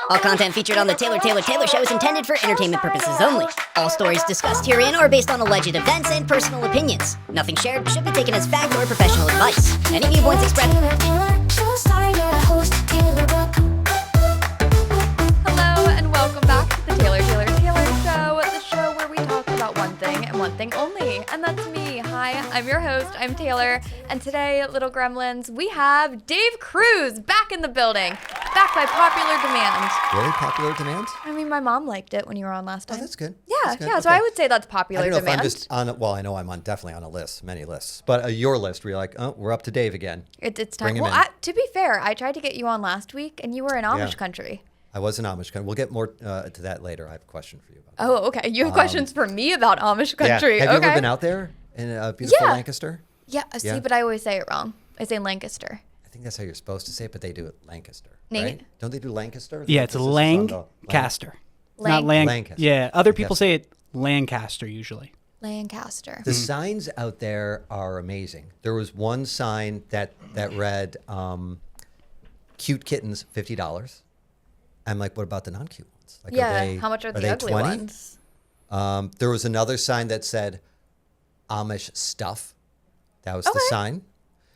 All content featured on the Taylor Show is intended for entertainment purposes only. All stories discussed herein are based on alleged events and personal opinions. Nothing shared should be taken as fact or professional advice. Any viewpoints expressed... Hello and welcome back to the Taylor Show, the show where we talk about one thing and one thing only, and that's me. Hi, I'm your host, I'm Taylor, and today, little gremlins, we have Dave Cruz back in the building, back by popular demand. Really? Popular demand? I mean, my mom liked it when you were on last time. Oh, that's good. Yeah, That's good. yeah, Okay. so I would say that's popular I don't know demand. if I'm just on, well, I know I'm definitely on a list, many lists, but your list where you're like, oh, we're up to Dave again. It's time. Bring him Well, in. to be fair, I tried to get you on last week, and you were in Amish country. I was in Amish country. We'll get more to that later. I have a question for you about that. Oh, okay. You have questions for me about Amish country. Yeah. Have you Okay. ever been out there in beautiful Yeah. Lancaster? Yeah, see, but I always say it wrong. I say Lancaster. I think that's how you're supposed to say it, but they do it Lancaster, Nate? right? Don't they do Lancaster? Yeah, it's Lancaster. Not Lancaster. Yeah, other people say it Lancaster usually. Lancaster. The signs out there are amazing. There was one sign that read, cute kittens, $50. I'm like, what about the non-cute ones? Like, Yeah, how much are the they ugly 20? ones? There was another sign that said Amish stuff. That was the Okay. sign.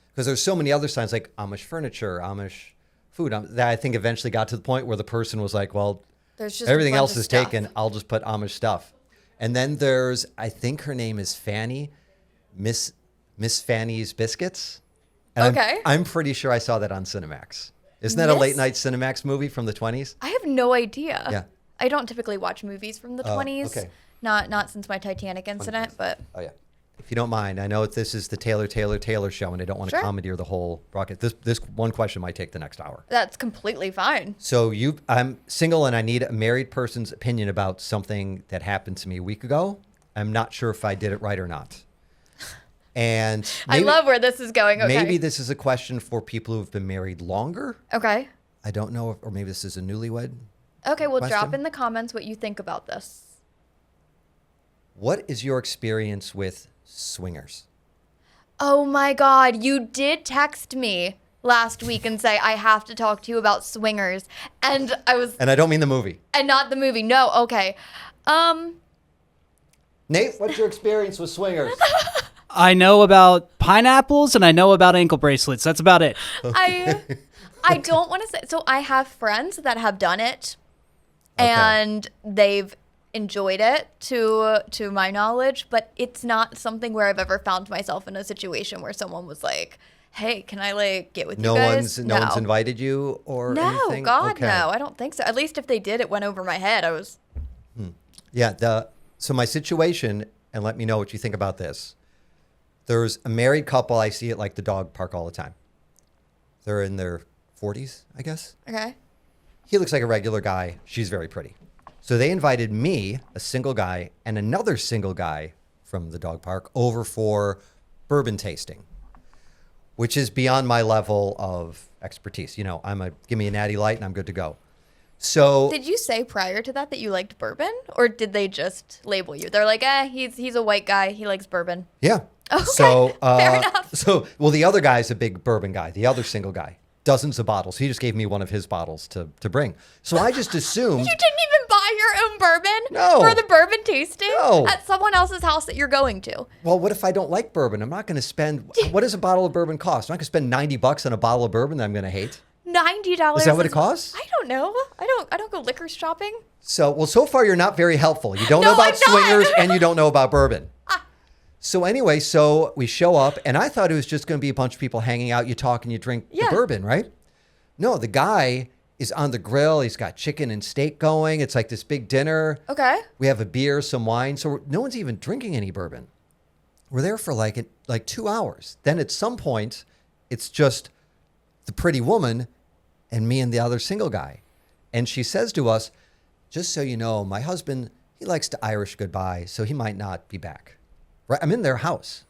Because there's so many other signs like Amish furniture, Amish food. That I think eventually got to the point where the person was like, well, There's just a everything bunch else of is stuff. taken. I'll just put Amish stuff. And then there's, I think her name is Fanny, Miss Fanny's Biscuits. And Okay. I'm pretty sure I saw that on Cinemax. Isn't that a Miss- late night Cinemax movie from the 20s? I have no idea. Yeah. I don't typically watch movies from the 20s. okay. Not since my Titanic incident, but Oh, yeah. If you don't mind, I know this is the Taylor show, and I don't want to Sure. commandeer the whole broadcast. This one question might take the next hour. that's completely fine. So I'm single, and I need a married person's opinion about something that happened to me a week ago. I'm not sure if I did it right or not. And I love where this is going. Okay. maybe this is a question for people who've been married longer. Okay. I don't know, or maybe this is a newlywed. Okay, well, drop Question? in the comments what you think about this. What is your experience with swingers? Oh my God, you did text me last week and say, I have to talk to you about swingers. And I was, And I don't mean the movie. and not the movie. No, okay. Nate, what's your experience with swingers? I know about pineapples and I know about ankle bracelets. That's about it. I don't want to say, so I have friends that have done it Okay. and they've enjoyed it to my knowledge, but it's not something where I've ever found myself in a situation where someone was like, hey, can I like get with No you guys? one's invited you or No, anything? God, Okay. no. I don't think so. At least if they did, it went over my head. I was, Yeah, so my situation, and let me know what you think about this. There's a married couple I see at like the dog park all the time. They're in their 40s, I guess. okay. He looks like a regular guy. She's very pretty. So they invited me, a single guy, and another single guy from the dog park over for bourbon tasting, which is beyond my level of expertise. You know, give me a natty light and I'm good to go. So Did you say prior to that you liked bourbon, or did they just label you? They're like, he's a white guy. He likes bourbon. yeah. Okay, So, fair enough. Well, the other guy's a big bourbon guy. The other single guy, dozens of bottles. He just gave me one of his bottles to bring. So I just assumed. You didn't even buy your own bourbon No. for the bourbon tasting No. at someone else's house that you're going to. Well, what if I don't like bourbon? I'm not going to spend. What does a bottle of bourbon cost? I'm not going to spend $90 on a bottle of bourbon that I'm going to hate. $90. Is that what it costs? I don't know. I don't go liquor shopping. So far you're not very helpful. You don't know No, about I'm not. swingers and you don't know about bourbon. So anyway, so we show up, and I thought it was just going to be a bunch of people hanging out. You talk and you drink Yeah. the bourbon, right? No, the guy is on the grill. He's got chicken and steak going. It's like this big dinner. Okay. We have a beer, some wine. So no one's even drinking any bourbon. We're there for like 2 hours. Then at some point, it's just the pretty woman and me and the other single guy. And she says to us, just so you know, my husband, he likes to Irish goodbye, so he might not be back. Right? I'm in their house.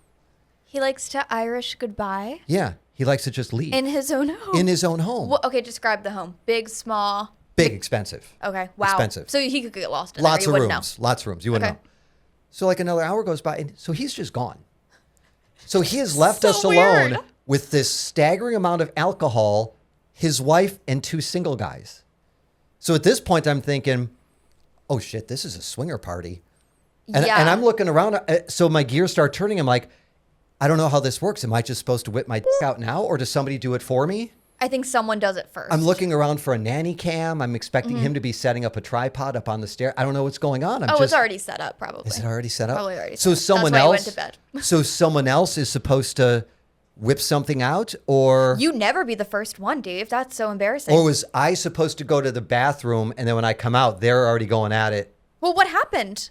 He likes to Irish goodbye Yeah. He likes to just leave. in his own home. In his own home. Well, okay, describe the home. Big, small. Big, expensive. Okay. Wow. Expensive. So he could get lost in Lots there. of You rooms. wouldn't Lots of rooms. You wouldn't Okay. know. So like another hour goes by, and so he's just gone. So he has left So us alone weird. with this staggering amount of alcohol, his wife and two single guys. So at this point, I'm thinking, oh shit, this is a swinger party. And, Yeah. and I'm looking around. So my gears start turning. I'm like, I don't know how this works. Am I just supposed to whip my dick out now, or does somebody do it for me? I think someone does it first. I'm looking around for a nanny cam. I'm expecting him to be setting up a tripod up on the stair. I don't know what's going on. It's already set up, probably. Is it already set up? Probably already set So up. someone That's why I else. went to bed. So someone else is supposed to whip something out, or You never be the first one, Dave. That's so embarrassing. or was I supposed to go to the bathroom and then when I come out, they're already going at it? Well, what happened?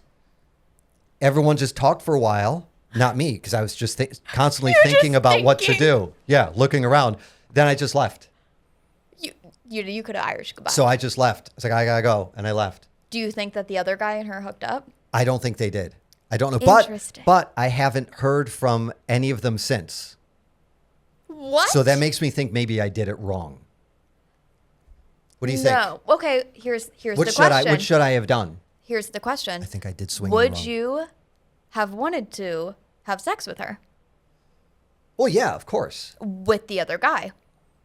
Everyone just talked for a while. Not me, because I was just constantly thinking about what to thinking. do. Yeah, looking around. Then I just left. You could have Irish goodbye. So I just left. I was like, I gotta go, and I left. Do you think that the other guy and her hooked up? I don't think they did. I don't know, Interesting. but I haven't heard from any of them since. What? So that makes me think maybe I did it wrong. What do you think? No. Okay, here's What the should question. what should I have done? Here's the question. I think I did swing. Would wrong. you have wanted to have sex with her? Well, yeah, of course. With the other guy?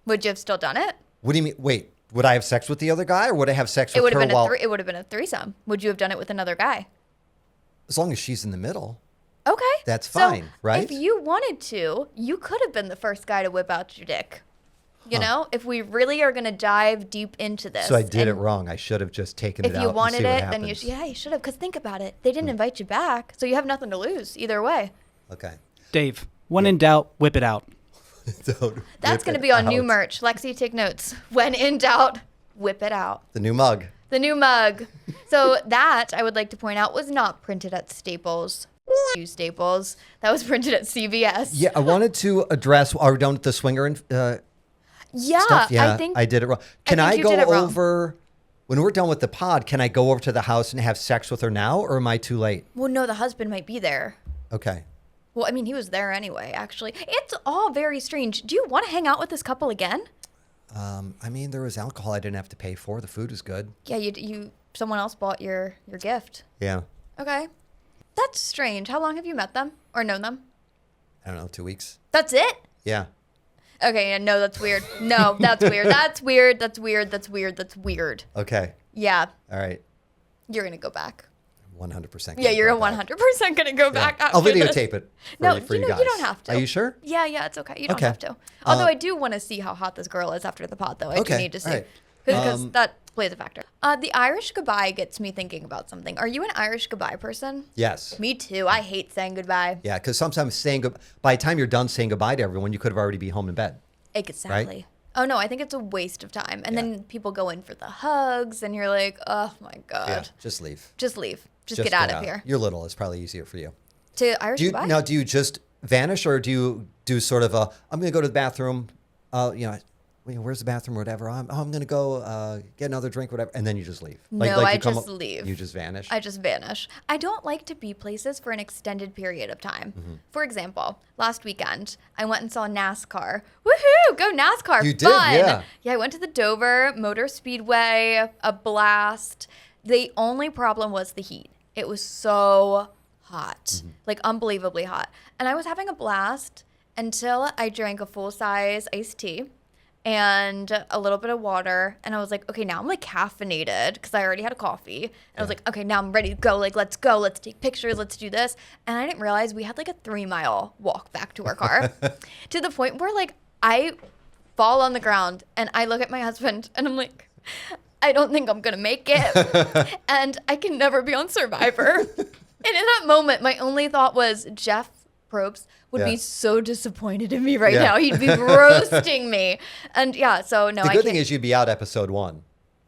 Would you have still done it? What do you mean? Wait, would I have sex with the other guy, or would I have sex It with would her have been while? it would have been a threesome. Would you have done it with another guy? As long as she's in the middle. Okay. That's So, fine, right? If you wanted to, you could have been the first guy to whip out your dick. You know, if we really are going to dive deep into this. So I did it and wrong. I should have just taken it If out. you and wanted see what it, then happens. you should have. Because think about it. They didn't invite you back. So you have nothing to lose either way. Okay. Dave, when in doubt, whip it out. Don't That's whip going to it be on new out. merch. Lexi, take notes. When in doubt, whip it out. The new mug. The new mug. So that, I would like to point out, was not printed at Staples. You Staples. That was printed at CVS. Yeah, I wanted to address. Are we done with the swinger and Yeah, stuff? Yeah, I think I did it wrong. Can think I you go did it wrong. over when we're done with the pod? Can I go over to the house and have sex with her now, or am I too late? Well, no, the husband might be there. Okay. Well, I mean, he was there anyway, actually. It's all very strange. Do you want to hang out with this couple again? I mean, there was alcohol I didn't have to pay for. The food was good. Yeah, you someone else bought your gift. Yeah. Okay. That's strange. How long have you met them or known them? I don't know, 2 weeks. That's it? Yeah. Okay, yeah, no, that's weird. No, that's weird. That's weird. That's weird. That's weird. That's weird. Okay. Yeah, All right. you're going to go back. 100%. Yeah, you're going back. 100% going to go back after I'll this. videotape it No, for you you know, guys. you don't have to. Are you sure? Yeah, it's okay. You don't Okay. have to. Although I do want to see how hot this girl is after the pod, though. I do Okay, need to see. all right. Because that plays a factor. The Irish goodbye gets me thinking about something. Are you an Irish goodbye person? Yes. Me too. I hate saying goodbye. Yeah, because sometimes by the time you're done saying goodbye to everyone, you could have already be home in bed. Exactly. Oh, no, I think it's a waste of time. And then people go in for the hugs, and you're like, oh, my God. Yeah, just leave. Just leave. Just get out of here. You're little. It's probably easier for you. To Irish goodbye? Now, do you just vanish, or do you do sort of a, I'm going to go to the bathroom, where's the bathroom or whatever? I'm going to go get another drink, whatever, and then you just leave? No, you I come just up- leave. You just vanish? I just vanish. I don't like to be places for an extended period of time. Mm-hmm. For example, last weekend, I went and saw NASCAR. Woohoo! Go NASCAR! You did, Fun! yeah. Yeah, I went to the Dover Motor Speedway, a blast. The only problem was the heat. It was so hot, Mm-hmm. like unbelievably hot. And I was having a blast until I drank a full-size iced tea and a little bit of water. And I was like, okay, now I'm like caffeinated because I already had a coffee. And I was like, okay, now I'm ready to go. Like, let's go. Let's take pictures. Let's do this. And I didn't realize we had like a 3-mile walk back to our car to the point where like I fall on the ground and I look at my husband and I'm like, I don't think I'm going to make it. And I can never be on Survivor. And in that moment, my only thought was Jeff Probst would be Yeah. so disappointed in me right Yeah. now. He'd be roasting me. And yeah, so no, the I good can't. thing is you'd be out episode 1.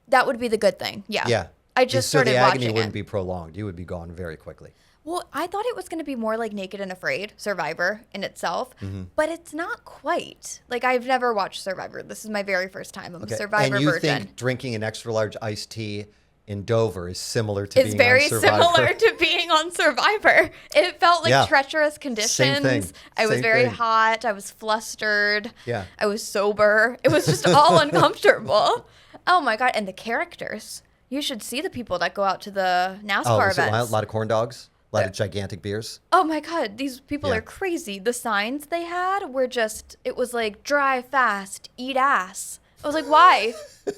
That would be the good thing. Yeah. Yeah. I just so started the agony watching wouldn't it. be prolonged. You would be gone very quickly. Well, I thought it was going to be more like Naked and Afraid, Survivor in itself, Mm-hmm. but it's not quite. Like, I've never watched Survivor. This is my very first time. I'm a Okay. Survivor and you virgin. think drinking an extra large iced tea in Dover is similar to It's being very on Survivor? similar to being on Survivor. It felt like Yeah. treacherous conditions. thing. I was Same very thing. hot. I was flustered. Yeah. I was sober. It was just all uncomfortable. Oh my God. And the characters. You should see the people that go out to the NASCAR Oh, was it events. a lot of corn dogs? A lot of gigantic beers? Oh my God, these people Yeah. are crazy. The signs they had were just, it was like drive fast, eat ass. I was like, why?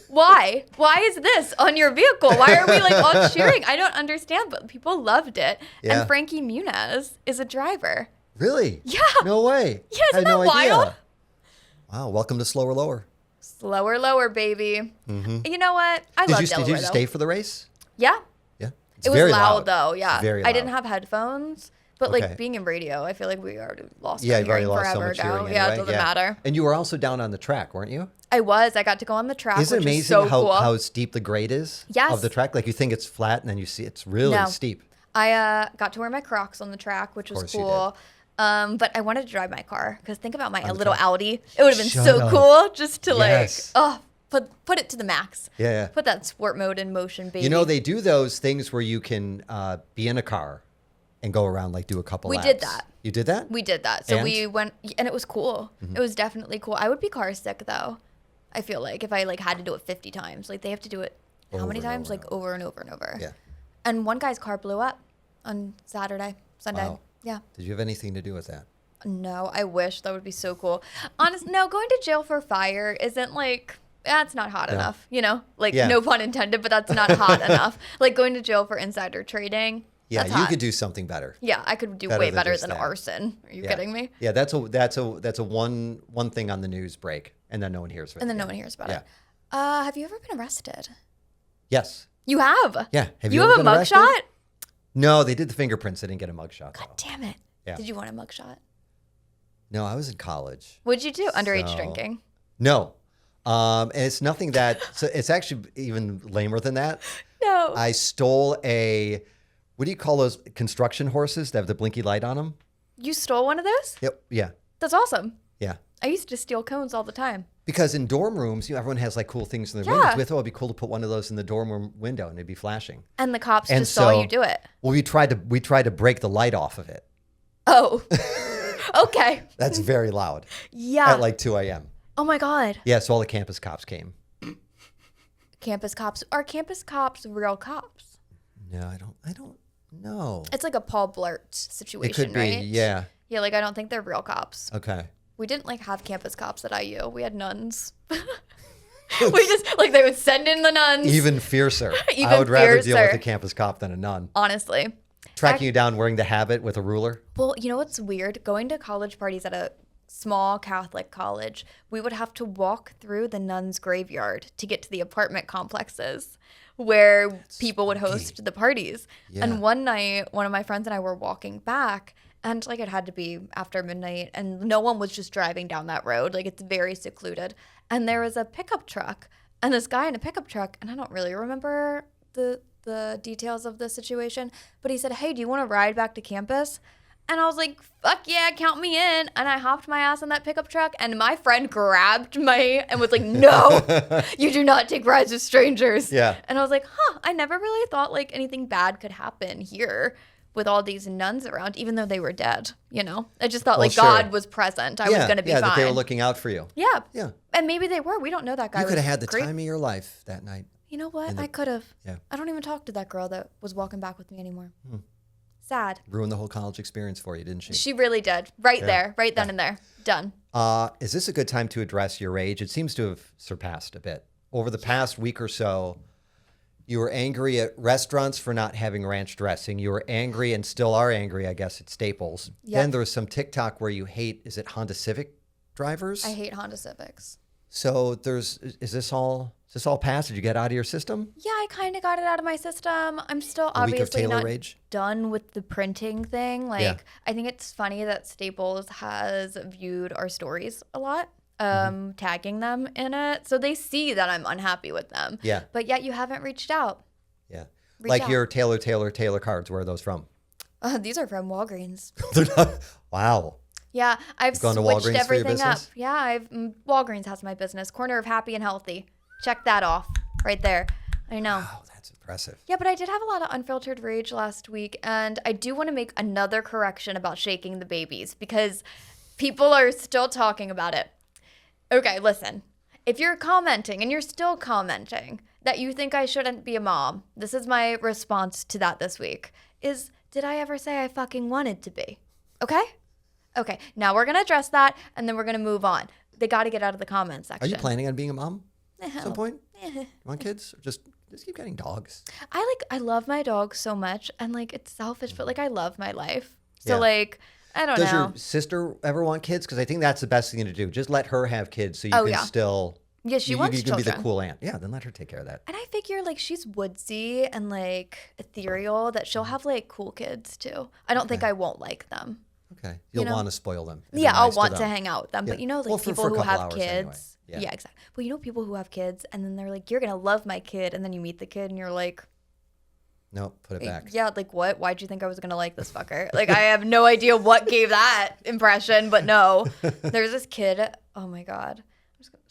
Why? Why is this on your vehicle? Why are we like all cheering? I don't understand, but people loved it. Yeah. And Frankie Muniz is a driver. Really? Yeah. No way. Yeah, I had isn't no that wild? idea. Wow. Welcome to Slower Lower. Slower, lower, baby. You know what? I love Did Delaware, you though. stay for the race? Yeah. Yeah. It's It was very loud, though. Yeah. It's very I didn't loud. have headphones, but Okay. like being in radio, I feel like we already lost Yeah, our you've already hearing lost so forever much ago. hearing Yeah, anyway. it doesn't matter. And you were also down on the track, weren't you? I got to go on the track, Isn't it which amazing is so how, cool. how steep the grade is Yes. of the track? Like you think it's flat and then you see it's really No. steep. I got to wear my Crocs on the track, which was course you cool. But I wanted to drive my car because think about my the little track. Audi. It would have been Shut so up. cool just to Yes. put it to the max. Yeah. Put that sport mode in motion, baby. You know, they do those things where you can be in a car and go around, like do a couple We laps. did that. You did that? We did that. So And? we went, and it was cool. It was definitely cool. I would be car sick though. I feel like if I like had to do it 50 times, like they have to do it how Over many and times? over Like over and over and over. Yeah. And one guy's car blew up on Sunday. Wow. Yeah. Did you have anything to do with that? No, I wish that would be so cool. No, going to jail for fire isn't like that's not hot enough, you know? Like Yeah. no pun intended, but that's not hot enough. Like going to jail for insider trading. Yeah, that's you hot. could do something better. Yeah, I could do better way than better just than that. arson. Are you Yeah. kidding me? Yeah, that's a one thing on the news break, and then no one hears it. And then no again. one hears about Yeah. it. Have you ever been arrested? Yes. You have? Yeah. Have You ever have a been arrested? mugshot? No, they did the fingerprints. They didn't get a mugshot. God though. damn it. Yeah. Did you want a mugshot? No, I was in college. What'd you do? Underage So- drinking. No. And it's nothing that, so it's actually even lamer than that. No. I stole what do you call those construction horses that have the blinky light on them? You stole one of those? Yep. Yeah. That's awesome. Yeah. I used to steal cones all the time. Because in dorm rooms, everyone has like cool things in their Yeah. windows. We thought it'd be cool to put one of those in the dorm room window and it'd be flashing. And the cops And just saw so- you do it. Well, we tried to break the light off of it. Oh. Okay. That's very loud Yeah. at like 2 a.m. Oh my God. Yeah, so all the campus cops came. Campus cops. Are campus cops real cops? No, I don't know. It's like a Paul Blart It situation, could be, right? yeah. Yeah, like I don't think they're real cops. Okay. We didn't like have campus cops at IU. We had nuns. We just like they would send in the nuns. Even fiercer. Even I would rather deal with fiercer. a campus cop than a nun. Honestly. Tracking you down wearing the habit with a ruler. Well, you know what's weird? Going to college parties at a small Catholic college, we would have to walk through the nuns' graveyard to get to the apartment complexes where people would host the parties. Yeah. And one night, one of my friends and I were walking back, and like it had to be after midnight, and no one was just driving down that road. Like it's very secluded. And there was a pickup truck, and this guy in a pickup truck, and I don't really remember the details of the situation, but he said, "Hey, do you want to ride back to campus?" And I was like, "Fuck yeah, count me in." And I hopped my ass on that pickup truck, and my friend grabbed me and was like, "No, you do not take rides with strangers." Yeah. And I was like, I never really thought like anything bad could happen here with all these nuns around, even though they were dead, you know? I just thought Well, like sure. God was present. I was going to be fine. that they were looking out for you. Yeah. Yeah. And maybe they were. We don't know that guy. You could have was had the great. time of your life that night. You know what? in the- I could have. Yeah. I don't even talk to that girl that was walking back with me anymore. Sad. Ruined the whole college experience for you, didn't she? She really did. Right there. Right then and there. Done. Is this a good time to address your age? It seems to have surpassed a bit. Over the past week or so, you were angry at restaurants for not having ranch dressing. You were angry and still are angry, I guess, at Staples. Yep. Then there was some TikTok where you hate, is it Honda Civic drivers? I hate Honda Civics. So is this all past? Did you get out of your system? Yeah, I kind of got it out of my system. I'm still A week of obviously Taylor not rage? done with the printing thing. Like, Yeah. I think it's funny that Staples has viewed our stories a lot, tagging them in it. So they see that I'm unhappy with them. Yeah. But yet you haven't reached out. Yeah. Reach Like out. your Taylor cards, where are those from? These are from Walgreens. They're not, wow. Yeah, I've gone to switched Walgreens for your everything up. business? Yeah, Walgreens has my business. Corner of Happy and Healthy. Check that off right there. I know. Wow, that's impressive. Yeah, but I did have a lot of unfiltered rage last week, and I do want to make another correction about shaking the babies because people are still talking about it. Okay, listen. If you're commenting and you're still commenting that you think I shouldn't be a mom, this is my response to that this week, is did I ever say I fucking wanted to be? Okay? Okay, now we're going to address that, and then we're going to move on. They got to get out of the comment Are section. you planning on being a mom? At some point? You want kids? Or just keep getting dogs. I love my dog so much, and like it's selfish, but like I love my life. So Yeah. like I don't Does know. your sister ever want kids? Because I think that's the best thing to do. Just let her have kids so you can yeah. still. Yeah, she you, wants you can be the children. cool aunt. Yeah, then let her take care of that. And I figure like she's woodsy and like ethereal that she'll have like cool kids too. I don't think I won't like them. Okay. You'll know? want to spoil them. and be Yeah, I'll nice want to them. hang out with them. Yeah. But you know, like Well, for people a who couple have hours kids. anyway. Yeah, exactly. But you know, people who have kids and then they're like, you're going to love my kid. And then you meet the kid and you're like, No, put it back. yeah, like what? Why'd you think I was going to like this fucker? Like, I have no idea what gave that impression, but no. There's this kid. Oh my God.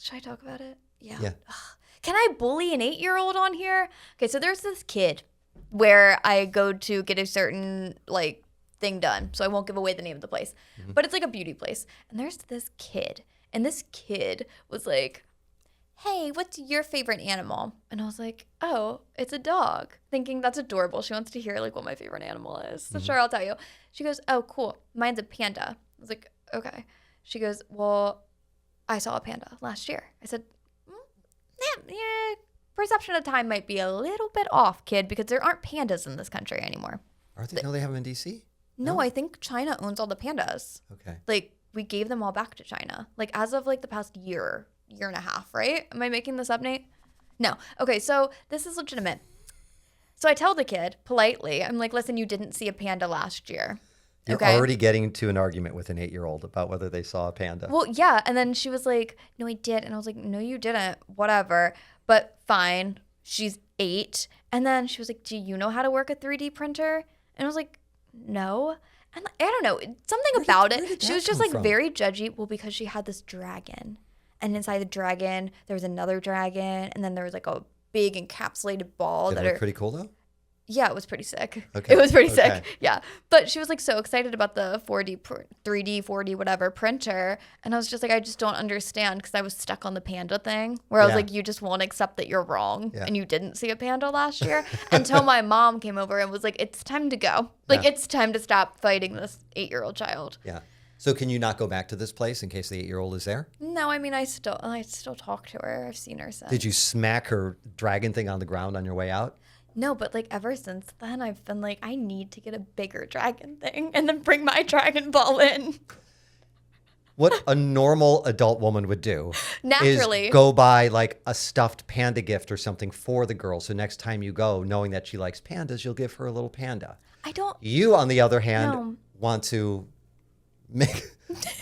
Should I talk about it? Yeah. Ugh. Can I bully an 8-year-old on here? Okay, so there's this kid where I go to get a certain like thing done. So I won't give away the name of the place. But it's like a beauty place. And there's this kid. And this kid was like, hey, what's your favorite animal? And I was like, oh, it's a dog. Thinking that's adorable. She wants to hear like what my favorite animal is. So sure, I'll tell you. She goes, oh, cool. Mine's a panda. I was like, okay. She goes, well, I saw a panda last year. I said, yeah, perception of time might be a little bit off, kid, because there aren't pandas in this country anymore. Are they? No, they have them in D.C.? No, I think China owns all the pandas. Okay. Like, we gave them all back to China. Like, as of, like, the past year and a half, right? Am I making this up, Nate? No. Okay, so this is legitimate. So I tell the kid, politely, I'm like, listen, you didn't see a panda last year. You're already getting into an argument with an 8-year-old about whether they saw a panda. Well, yeah. And then she was like, no, I did. And I was like, no, you didn't. Whatever. But fine. She's 8. And then she was like, do you know how to work a 3D printer? And I was like, no. And I don't know. Something about it. She was just like very judgy. Well, because she had this dragon. And inside the dragon, there was another dragon. And then there was like a big encapsulated ball. Did it look pretty cool, though? Yeah, it was pretty sick. Okay. It was pretty Okay. sick. Yeah. But she was like so excited about the 3D, 4D, whatever printer. And I was just like, I just don't understand because I was stuck on the panda thing where I was Yeah. like, you just won't accept that you're wrong Yeah. and you didn't see a panda last year until my mom came over and was like, it's time to go. Like, Yeah. it's time to stop fighting this 8-year-old child. Yeah. So can you not go back to this place in case the 8-year-old is there? No, I mean, I still talk to her. I've seen her since. Did you smack her dragon thing on the ground on your way out? No, but like ever since then, I've been like, I need to get a bigger dragon thing and then bring my Dragon Ball in. What a normal adult woman would do Naturally. is go buy like a stuffed panda gift or something for the girl. So next time you go, knowing that she likes pandas, you'll give her a little panda. I don't. You, on the other hand, No. want to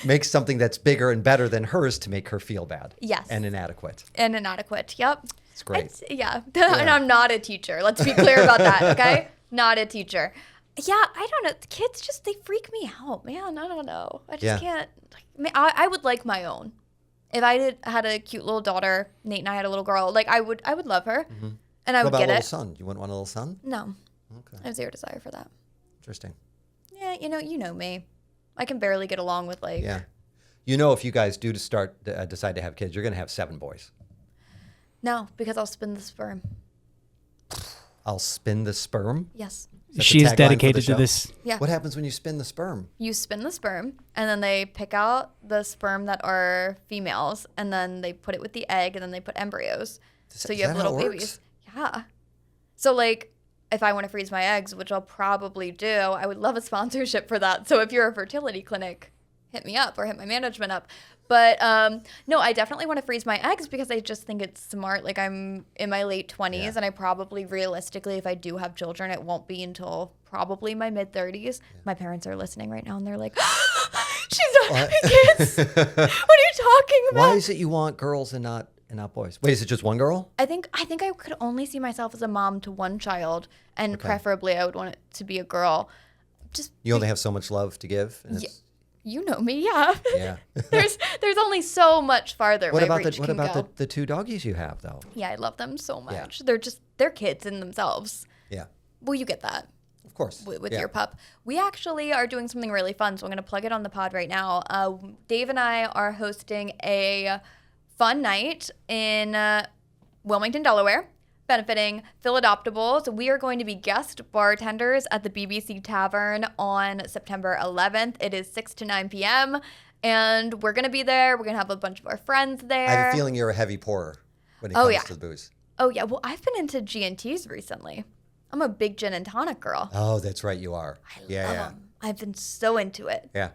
make something that's bigger and better than hers to make her feel bad. Yes. And inadequate. And inadequate. Yep. It's great. Yeah. And I'm not a teacher. Let's be clear about that. Okay. Not a teacher. Yeah. I don't know. Kids just, they freak me out, man. I don't know. I just can't. I would like my own. If I had a cute little daughter, Nate and I had a little girl, like I would love her. Mm-hmm. And I What would about a get little it. son? You wouldn't want a little son? No. Okay. I have zero desire for that. Interesting. Yeah. You know me. I can barely get along with like. Yeah. You know, if you guys do decide to have kids, you're going to have 7 boys. No, because I'll spin the sperm. I'll spin the sperm. Yes. Is that the She's tagline for the dedicated to show? this. Yeah. What happens when you spin the sperm? You spin the sperm, and then they pick out the sperm that are females, and then they put it with the egg, and then they put embryos. So you is have that how little it babies. Yeah. So like, if I want to freeze my eggs, which I'll probably do, I would love a sponsorship for that. So if you're a fertility clinic, hit me up or hit my management up. But no, I definitely want to freeze my eggs because I just think it's smart. Like I'm in my late 20s and I probably realistically, if I do have children, it won't be until probably my mid 30s. My parents are listening right now and they're like, she's not having kids. What are you talking about? Why is it you want girls and not boys? Wait, is it just one girl? I think I could only see myself as a mom to one child, and preferably I would want it to be a girl. Just You only have so much love to give. And it's, you know me, yeah. yeah. there's only so much farther. What my about reach can go. the 2 doggies you have though? Yeah, I love them so Yeah. much. They're kids in themselves. Yeah, Well, you get that of course. with Yeah. your pup. We actually are doing something really fun, so I'm going to plug it on the pod right now. Dave and I are hosting a fun night in Wilmington, Delaware, benefiting Philadoptables. We are going to be guest bartenders at the BBC Tavern on September 11th. It is 6 to 9 p.m., and we're going to be there. We're going to have a bunch of our friends there. I have a feeling you're a heavy pourer. when it Oh, comes yeah. to the booze. Oh, yeah. Well, I've been into G&Ts recently. I'm a big gin and tonic girl. Oh, that's right, you are. I yeah, love yeah. them. I've been so into it. Yeah.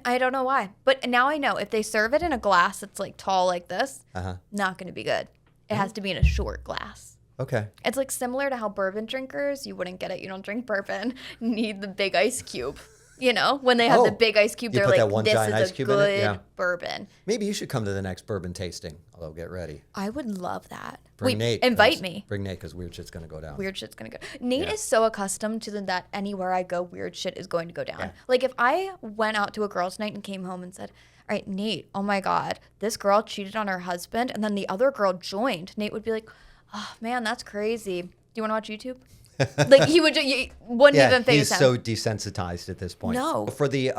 I don't know why. But now I know if they serve it in a glass that's like tall like this, Uh-huh. not going to be good. It has to be in a short glass. Okay. It's like similar to how bourbon drinkers, you wouldn't get it. You don't drink bourbon. You need the big ice cube. You know, when they have the big ice cube, You they're put that like, one this giant is ice a cube in it? good Yeah. bourbon. Maybe you should come to the next bourbon tasting. Although, get ready. I would love that. Bring Wait, Nate. invite me. Bring Nate because weird shit's going to go down. Weird shit's going to go. Nate Yeah. is so accustomed to that anywhere I go, weird shit is going to go down. Yeah. Like if I went out to a girls' night and came home and said, all right, Nate, oh my God, this girl cheated on her husband and then the other girl joined. Nate would be like, oh man, that's crazy. Do you want to watch YouTube? Like he would, wouldn't Yeah, even he's face him. so desensitized at this point. No. For the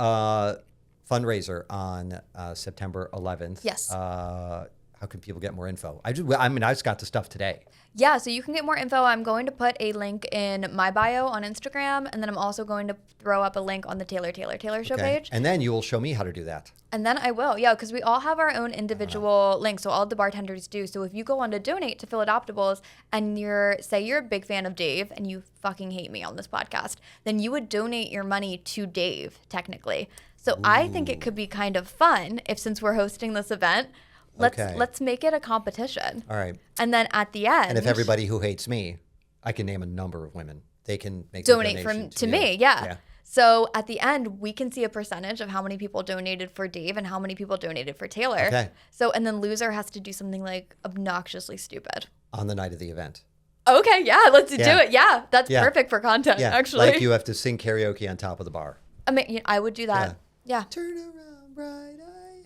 fundraiser on September 11th. Yes. How can people get more info? I just got the stuff today. Yeah, so you can get more info. I'm going to put a link in my bio on Instagram, and then I'm also going to throw up a link on the Taylor Show page. And then you will show me how to do that. And then I will, yeah, because we all have our own individual links. So all the bartenders do. So if you go on to donate to Philadoptables and say you're a big fan of Dave and you fucking hate me on this podcast, then you would donate your money to Dave, technically. So I think it could be kind of fun if, since we're hosting this event, let's make it a competition. All right. And then at the end, And if everybody who hates me, I can name a number of women. They can make donate a donation to you. me, yeah. So at the end, we can see a percentage of how many people donated for Dave and how many people donated for Taylor. Okay. So, and then loser has to do something like obnoxiously stupid. On the night of the event. Okay, yeah, let's do Yeah. it. Yeah, that's Yeah. perfect for content, Yeah. actually. Like you have to sing karaoke on top of the bar. I mean, I would do that. Yeah. Turn around, bright eyes.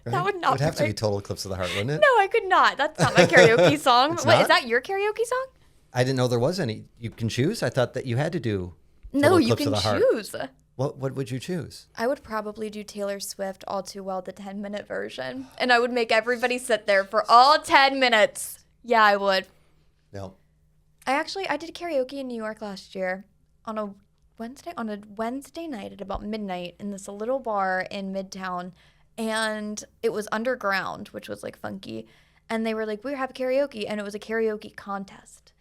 That would not It would have to my- be Total Eclipse of the Heart, wouldn't it? No, I could not. That's not my karaoke song. It's Wait, not? is that your karaoke song? I didn't know there was any. You can choose? I thought that you had to do No, Total you Eclipse can of the Heart. choose. What would you choose? I would probably do Taylor Swift All Too Well, the 10-minute version. And I would make everybody sit there for all 10 minutes. Yeah, I would. No. I did karaoke in New York last year on a Wednesday night at about midnight in this little bar in Midtown. And it was underground, which was like funky. And they were like, we have karaoke. And it was a karaoke contest.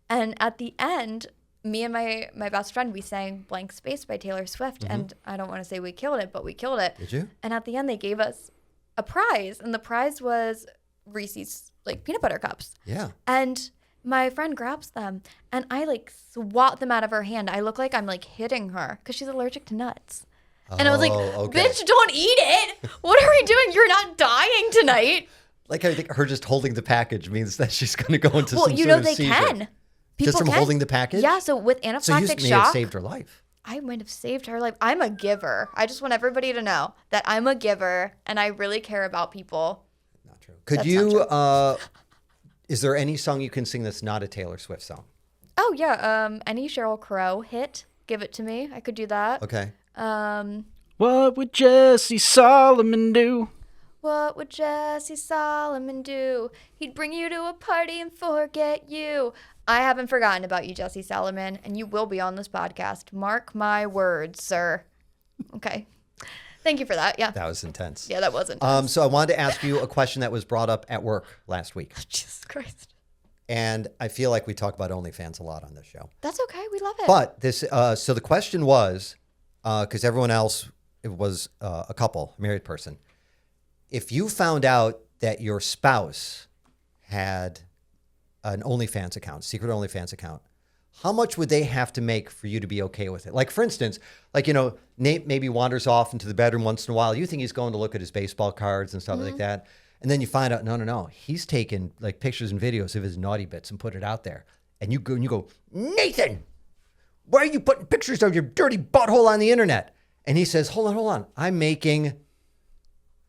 And at the end, me and my best friend, we sang Blank Space by Taylor Swift. And I don't want to say we killed it, but we killed it. Did you? And at the end, they gave us a prize. And the prize was Reese's like peanut butter cups. Yeah. And my friend grabs them and I like swat them out of her hand. I look like I'm like hitting her because she's allergic to nuts. And I was like, okay. bitch, don't eat it. What are we doing? You're not dying tonight. Like I think her just holding the package means that she's going to go into Well, some you sort know of they seizure. can. People Just from can. holding the package? Yeah, so with So you anaphylactic may have shock, saved her life. I might have saved her life. I'm a giver. I just want everybody to know that I'm a giver and I really care about people. Not true. Could That's you? not Is there any song you can sing that's not a Taylor Swift song? Oh yeah, any Sheryl Crow hit, give it to me. I could do that. Okay. What would Jesse Solomon do? What would Jesse Solomon do? He'd bring you to a party and forget you. I haven't forgotten about you, Jesse Solomon, and you will be on this podcast. Mark my words, sir. Okay. Thank you for that. Yeah. That was intense. Yeah, that wasn't. So I wanted to ask you a question that was brought up at work last week. Jesus Christ. And I feel like we talk about OnlyFans a lot on this show. That's okay. We love it. But this, so the question was, because everyone else, it was a couple, a married person. If you found out that your spouse had an OnlyFans account, secret OnlyFans account, how much would they have to make for you to be okay with it? Like, for instance, like, you know, Nate maybe wanders off into the bedroom once in a while. You think he's going to look at his baseball cards and stuff like that. And then you find out, no. He's taken like pictures and videos of his naughty bits and put it out there. And you go, Nathan, why are you putting pictures of your dirty butthole on the internet? And he says, hold on. I'm making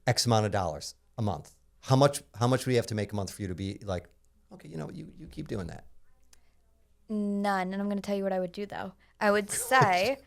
X amount of dollars a month. How much do we have to make a month for you to be like, okay, you know, you keep doing that? None. And I'm going to tell you what I would do, though. I would say,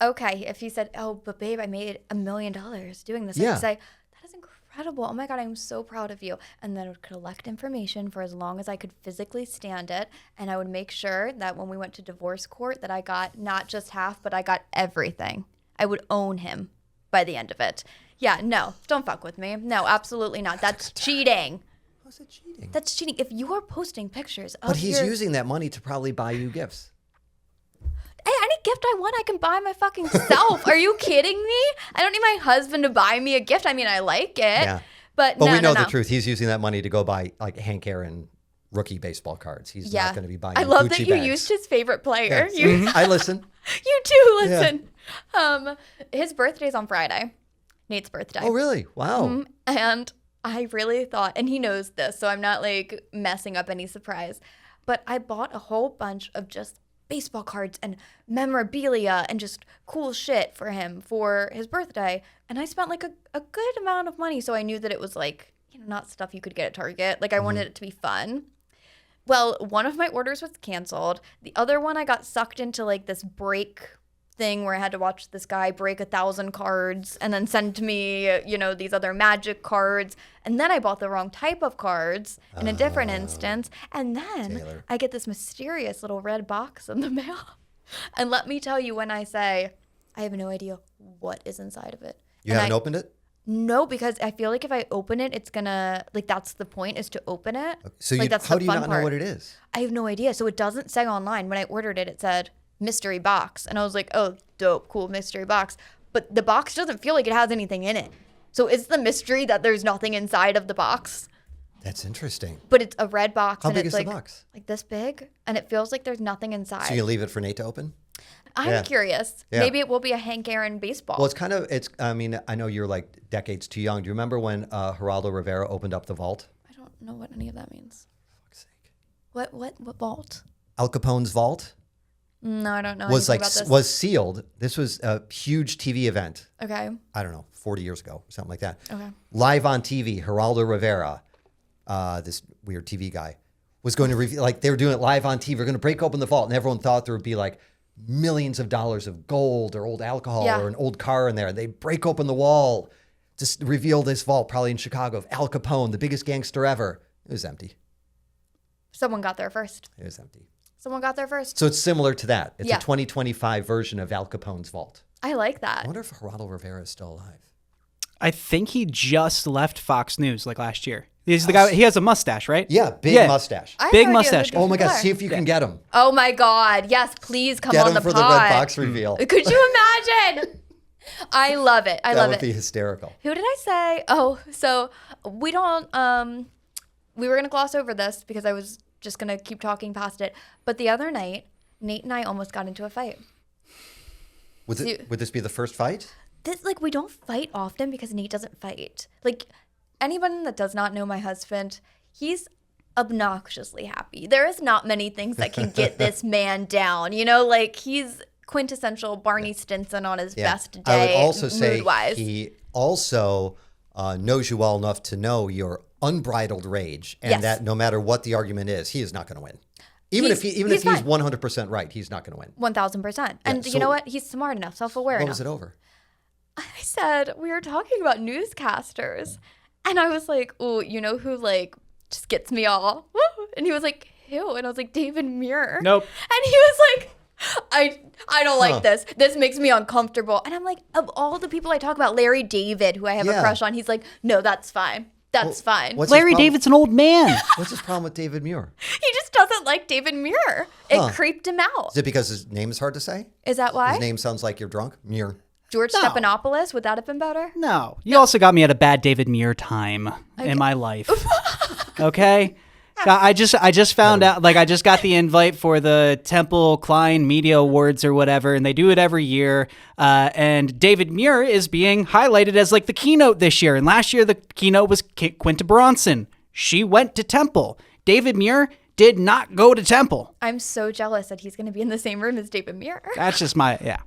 okay, if he said, oh, but babe, I made $1 million doing this. I Yeah. would say, that is incredible. Oh my God, I'm so proud of you. And then I would collect information for as long as I could physically stand it. And I would make sure that when we went to divorce court that I got not just half, but I got everything. I would own him by the end of it. Yeah, no, don't fuck with me. No, absolutely not. That's cheating. How's it cheating? That's cheating. If you are posting pictures of But he's your... using that money to probably buy you gifts. Hey, any gift I want, I can buy my fucking self. Are you kidding me? I don't need my husband to buy me a gift. I mean, I like it. Yeah. But we know no. the truth. He's using that money to go buy like Hank Aaron rookie baseball cards. He's not going to be buying I love Gucci that you bags. used his favorite player. Yeah. You, I listen. you do listen. His birthday's on Friday. Nate's birthday. Oh, really? Wow. And I really thought, and he knows this, so I'm not like messing up any surprise, but I bought a whole bunch of just baseball cards and memorabilia and just cool shit for him for his birthday. And I spent like a good amount of money. So I knew that it was like, not stuff you could get at Target. Like I wanted it to be fun. Well, one of my orders was canceled. The other one, I got sucked into like this break thing where I had to watch this guy break 1,000 cards and then send to me, these other magic cards. And then I bought the wrong type of cards in a different instance. And then Taylor. I get this mysterious little red box in the mail. And let me tell you, when I say, I have no idea what is inside of it. You haven't opened it? No, because I feel like if I open it, it's gonna, like, that's the point, is to open it. So like, that's how the do you fun not part. know what it is? I have no idea. So it doesn't say online. When I ordered it, it said mystery box. And I was like, oh, dope, cool, mystery box. But the box doesn't feel like it has anything in it. So it's the mystery that there's nothing inside of the box. That's interesting. But it's a red box. How and big it's is like, the box? like this big. And it feels like there's nothing inside. So you leave it for Nate to open? I'm curious. Yeah. Maybe it will be a Hank Aaron baseball. Well, I mean, I know you're like decades too young. Do you remember when Geraldo Rivera opened up the vault? I don't know what any of that means. For fuck's sake. What vault? Al Capone's vault No, I don't know was anything like about this. was sealed. This was a huge TV event. Okay. I don't know, 40 years ago, something like that. Okay. Live on TV, Geraldo Rivera, this weird TV guy, was going to reveal, like they were doing it live on TV. We're going to break open the vault, and everyone thought there would be like millions of dollars of gold or old alcohol or an old car in there. They break open the wall, just reveal this vault, probably in Chicago, of Al Capone, the biggest gangster ever. It was empty. Someone got there first. It was empty. Someone got there first. So it's similar to that. It's Yeah. a 2025 version of Al Capone's vault. I like I that. wonder if Geraldo Rivera is still alive. I think he just left Fox News like last year. He's the guy. He has a mustache, right? Yeah, big mustache. I have Big no idea mustache. who Oh my these God, are. see if you can get him. Oh my God. Yes, please come Get on him the for pod. the red box reveal. Could you imagine? I love it. I That love would it. be hysterical. Who did I say? Oh, so we don't, we were going to gloss over this because I was just going to keep talking past it. But the other night, Nate and I almost got into a fight. Would this be the first fight? We don't fight often because Nate doesn't fight. Like, anyone that does not know my husband, he's obnoxiously happy. There is not many things that can get this man down. He's quintessential Barney Stinson on his best day, I would also say mood-wise. he also knows you well enough to know your unbridled rage, and Yes. that no matter what the argument is, he is not going to win. Even He's- if he's he's fine. 100% right, he's not going to win. 1,000%. And so- you know what? He's smart enough, self-aware What enough. was it over? I said, we were talking about newscasters. And I was like, oh, you know who, just gets me all? Woo. And he was like, who? And I was like, David Muir. Nope. And he was like, I don't like this. This makes me uncomfortable. And I'm like, of all the people I talk about, Larry David, who I have a Yeah. crush on, he's like, no, that's fine. That's fine. What's his Larry problem- David's an old man. What's his problem with David Muir? He just doesn't like David Muir. It Huh. creeped him out. Is it because his name is hard to say? Is that why? His name sounds like you're drunk? Muir. George No. Stephanopoulos, would that have been better? No. You also got me at a bad David Muir time in my life. Okay? I just found out, I just got the invite for the Temple Klein Media Awards or whatever, and they do it every year. And David Muir is being highlighted as the keynote this year. And last year, the keynote was Quinta Bronson. She went to Temple. David Muir did not go to Temple. I'm so jealous that he's going to be in the same room as David Muir. That's just yeah.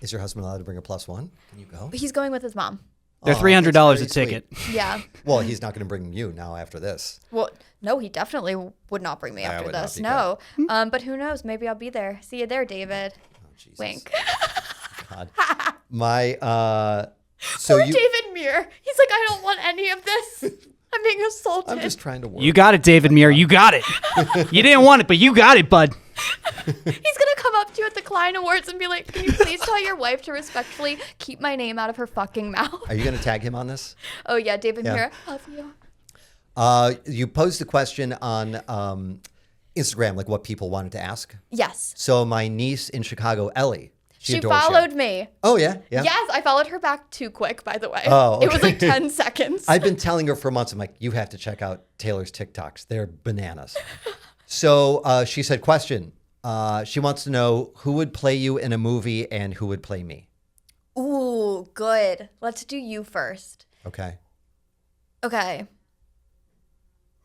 Is your husband allowed to bring a +1? Can you go? He's going with his mom. They're Aw, $300 a that's very ticket. Yeah. Well, he's not going to bring you now after this. Well, no, he definitely would not bring me I after would not this. be No. But who knows? Maybe I'll be there. See you there, David. Jesus. Wink. God. So Poor you. David Muir. He's like, I don't want any of this. I'm being assaulted. I'm just trying to work. You got it, David Muir. You got it. You didn't want it, but you got it, bud. He's going to come up to you at the Klein Awards and be like, can you please tell your wife to respectfully keep my name out of her fucking mouth? Are you going to tag him on this? Oh, yeah, David Yeah. Muir. Love you. You posed a question on Instagram, like what people wanted to ask. Yes. So my niece in Chicago, Ellie, She adores you. followed me. Oh, yeah? Yeah. Yes, I followed her back too quick, by the way. Oh, It was okay. like 10 seconds. I've been telling her for months, I'm like, you have to check out Taylor's TikToks. They're bananas. So she said, question. She wants to know who would play you in a movie and who would play me. Ooh, good. Let's do you first. Okay. Okay.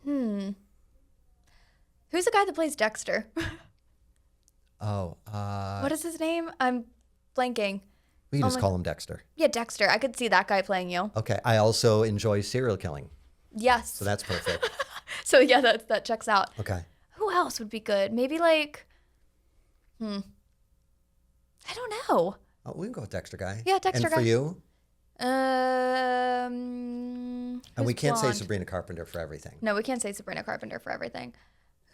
Who's the guy that plays Dexter? Oh. What is his name? I'm blanking. We can just call him Dexter. Yeah, Dexter. I could see that guy playing you. Okay. I also enjoy serial killing. Yes. So that's perfect. So yeah, that checks out. Okay. Who else would be good? Maybe like, I don't know. Oh, we can go with Dexter guy. Yeah, Dexter and for guy. you? And And we can't say Sabrina Carpenter for everything. No, we can't say Sabrina Carpenter for everything.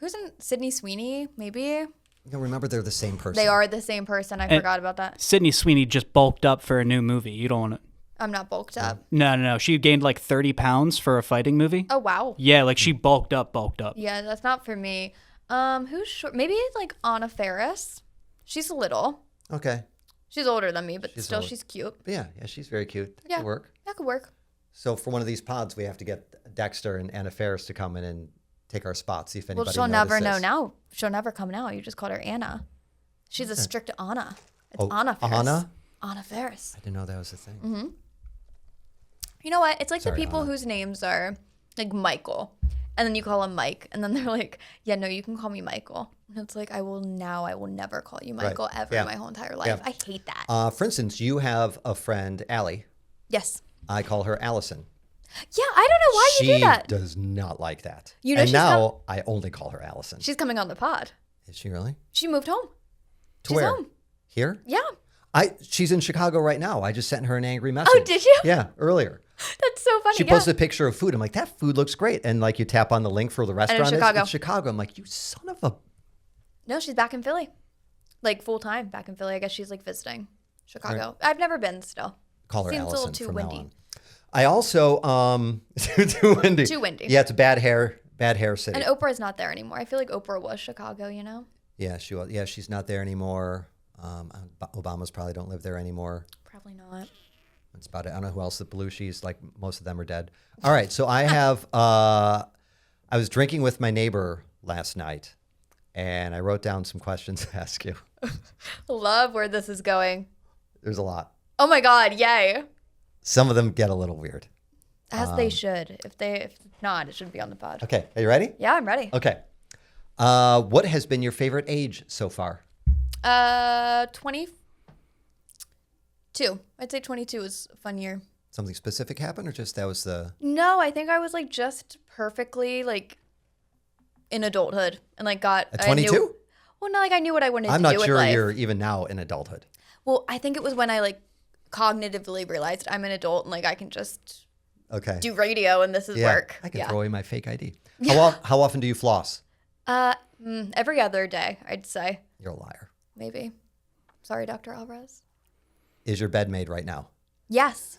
Who's in Sydney Sweeney? Maybe No, remember, they're the same person. they are the same person. I forgot about that. Sydney Sweeney just bulked up for a new movie. You don't want to. I'm not bulked up. No. She gained like 30 pounds for a fighting movie. Oh wow. Yeah, like she bulked up. Yeah, that's not for me. Who's short? Maybe like Anna Faris. She's little. Okay. She's older than me, but She's still, old. she's cute. But yeah, she's very cute. That Yeah, could work. That could work. So for one of these pods, we have to get Dexter and Anna Faris to come in and take our spots, see if anybody Well, she'll never know notices. now. She'll never come now. You just called her Anna. She's a strict Anna. It's Oh, Anna Faris. Anna? Anna Faris. I didn't know that was a thing. Mm-hmm. You know what? It's like Sorry, the people Anna. whose names are like Michael, and then you call him Mike, and then they're like, "Yeah, no, you can call me Michael." And it's like, I will never call you Michael ever in my whole entire life. Yeah. I hate that. For instance, you have a friend, Allie. Yes. I call her Allison. Yeah, I don't know why you do that. She does not like that. You know, and she's now I only call her Allison. She's coming on the pod. Is she really? She moved home. To She's where? home. Here? Yeah. She's in Chicago right now. I just sent her an angry message. Oh, did you? Yeah, earlier. That's so funny. She posted a picture of food. I'm like, that food looks great. And like you tap on the link for the restaurant. Chicago. It's Chicago. I'm like, you son of a... No, she's back in Philly. Like full time back in Philly. I guess she's like visiting Chicago. I've never been still. Call her Seems Allison a little too from windy. now on. I also, too windy. Too windy. Yeah, it's a bad hair city. And Oprah's not there anymore. I feel like Oprah was Chicago, you know? Yeah, she was. Yeah, she's not there anymore. Obama's probably don't live there anymore. Probably not. That's about it. I don't know who else. The Belushi's, like most of them are dead. All right, so I have. I was drinking with my neighbor last night, and I wrote down some questions to ask you. Love where this is going. There's a lot. Oh my God, yay. Some of them get a little weird. As they should. If not, it shouldn't be on the pod. Okay, are you ready? Yeah, I'm ready. Okay. What has been your favorite age so far? 22. I'd say 22 was a fun year. Something specific happened, or just that was the? No, I think I was like just perfectly like in adulthood and like got At 22? Well, not like I knew what I wanted I'm to not do with sure life. you're even now in adulthood. Well, I think it was when I like cognitively realized I'm an adult and like I can just Okay. do radio and this is work. I can yeah. throw away my fake ID. How often do you floss? Every other day, I'd say. You're a liar. Maybe. Sorry, Dr. Alvarez. Is your bed made right now? Yes.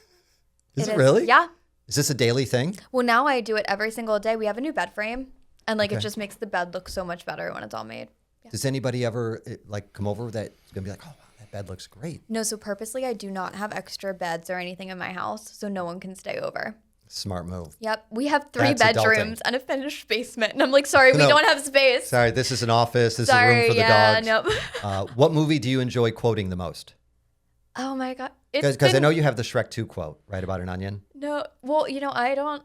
Is it really? Yeah. Is this a daily thing? Well, now I do it every single day. We have a new bed frame and like it Okay. just makes the bed look so much better when it's all made. Does anybody ever like come over that's gonna be like, oh wow, that bed looks great? No, so purposely I do not have extra beds or anything in my house so no one can stay over. Smart move. Yep. We have 3 That's adulting. bedrooms and a finished basement. And I'm like, sorry, we No. don't have space. Sorry, this is an office. This Sorry, is a room for the yeah, dogs. nope. What movie do you enjoy quoting the most? Oh my God. Because I know you have the Shrek 2 quote, right, about an onion. No, well, you know, I don't.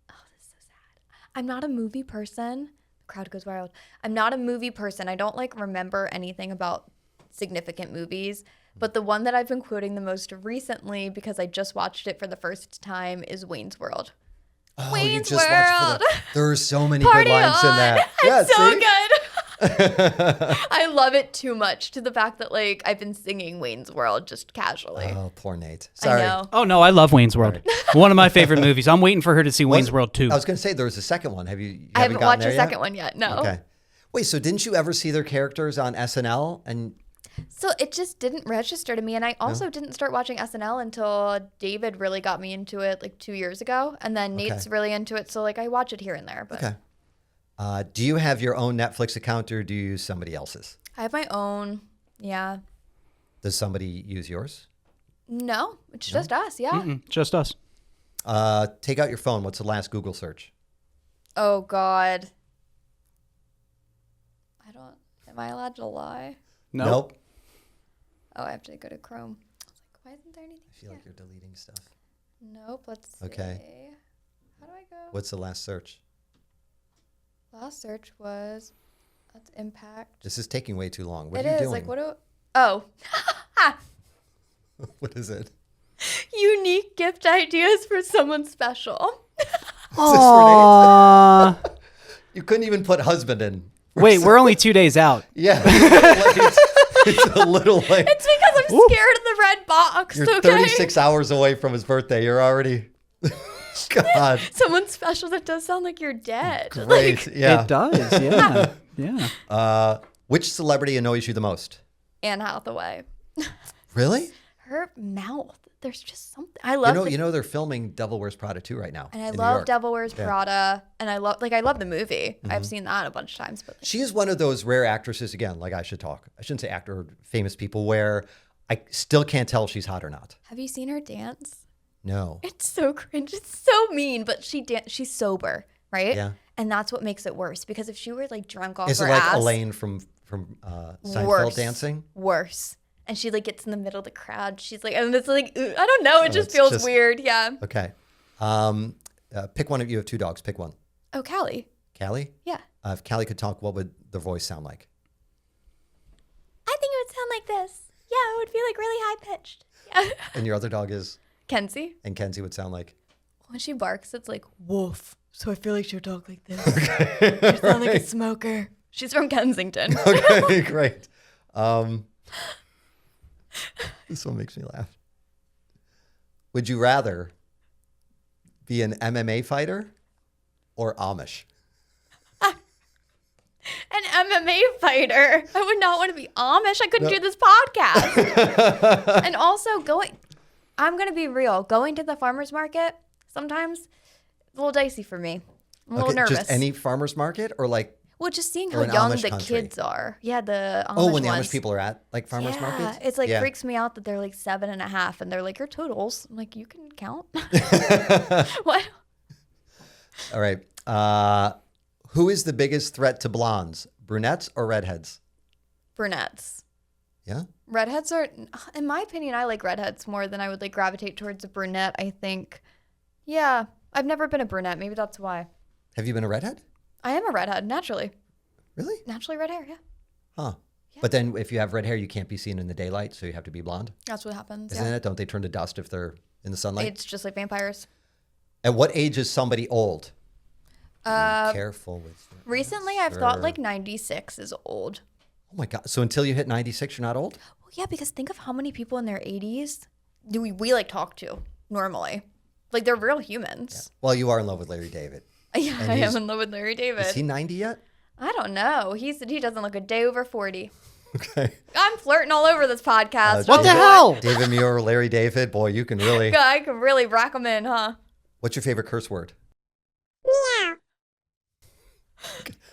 Oh, this is so sad. I'm not a movie person. The crowd goes wild. I'm not a movie person. I don't like remember anything about significant movies. But the one that I've been quoting the most recently, because I just watched it for the first time, is Wayne's World. Oh, Wayne's you just watched World. there are so many Party good lines on. in that. It's so see? good. I love it too much to the fact that like I've been singing Wayne's World just casually. Oh, poor Nate. Sorry. I know. Oh no, I love Wayne's World. One of my favorite movies. I'm waiting for her to see Wayne's World 2. I was going to say there was a second one. Have you? I haven't gotten watched there the yet? second one yet. No. Okay. Wait, so didn't you ever see their characters on SNL? And So it just didn't register to me. And I also didn't start watching SNL until David really got me into it like 2 years ago. And then Nate's really into it. So like I watch it here and there. But Do you have your own Netflix account or do you use somebody else's? I have my own. Yeah. Does somebody use yours? No, it's just us. Yeah. Just us. Take out your phone. What's the last Google search? Oh, God. Am I allowed to lie? Nope. Oh, I have to go to Chrome. I was like, why isn't there anything? I feel like you're deleting stuff. Nope. Let's see. Okay. How do I go? What's the last search? Last search was, that's Impact. This is taking way too long. What It are you is. doing? Like, what do, oh. What is it? Unique gift ideas for someone special. Aww. You couldn't even put husband in. Wait, we're only 2 days out. Yeah. It's a little late. It's because I'm scared of the red box. You're 36 hours away from his birthday. You're already... God. Someone special that does sound like you're dead. Great. Yeah. It does, yeah. Yeah. Which celebrity annoys you the most? Anne Hathaway. Really? Her mouth. There's just something. I love You know they're filming Devil Wears Prada 2 right now. And I in New love York. Devil Wears Prada. And I love the movie. I've seen that a bunch of times. But She is one of those rare actresses, again, like I shouldn't say actor, famous people, where I still can't tell if she's hot or not. have you seen her dance? No. It's so cringe. It's so mean. But she's sober, right? Yeah. And that's what makes it worse. Because if she were like drunk off Is her it like ass, Elaine from Seinfeld worse. dancing? Worse. And she like gets in the middle of the crowd. She's like, and it's like, I don't know. It just it's feels just- weird. Yeah. Okay. Pick one of you have 2 dogs. Pick one. Oh, Callie. Callie? Yeah. If Callie could talk, what would their voice sound like? I think it would sound like this. Yeah, it would be like really high pitched. Yeah. And your other dog is? Kenzie. And Kenzie would sound like? When she barks, it's like woof. So I feel like she'll talk like this. She sound like a smoker. She's from Kensington. Okay, great. This one makes me laugh. Would you rather be an MMA fighter or Amish? An MMA fighter. I would not want to be Amish. I couldn't do this podcast. And also I'm going to be real. Going to the farmer's market sometimes it's a little dicey for me. I'm a little nervous. Just any farmer's market or like? Well, just seeing or how an young Amish the country? kids are. Yeah, the Amish When the ones. Amish people are at like farmer's markets? It's like freaks me out that they're like 7.5 and they're like, you're totals. I'm like, you can count. What? All right. Who is the biggest threat to blondes? Brunettes or redheads? Brunettes. Yeah? Redheads are, in my opinion, I like redheads more than I would like gravitate towards a brunette, I think. Yeah, I've never been a brunette. Maybe that's why. Have you been a redhead? I am a redhead, naturally. Really? Naturally red hair, yeah. Huh. Yeah. But then if you have red hair, you can't be seen in the daylight, so you have to be blonde? That's what happens, Isn't it? Don't they turn to dust if they're in the sunlight? It's just like vampires. At what age is somebody old? Be careful with your Recently, I've thought answer. like 96 is old. Oh my God. So until you hit 96, you're not old? Well, yeah, because think of how many people in their 80s do we like talk to normally. Like they're real humans. Well, you are in love with Larry David. Yeah, I am in love with Larry David. Is he 90 yet? I don't know. He doesn't look a day over 40. Okay. I'm flirting all over this podcast. What the hell? David Muir, Larry David. Boy, you can really. I can really rack them in, huh? What's your favorite curse word?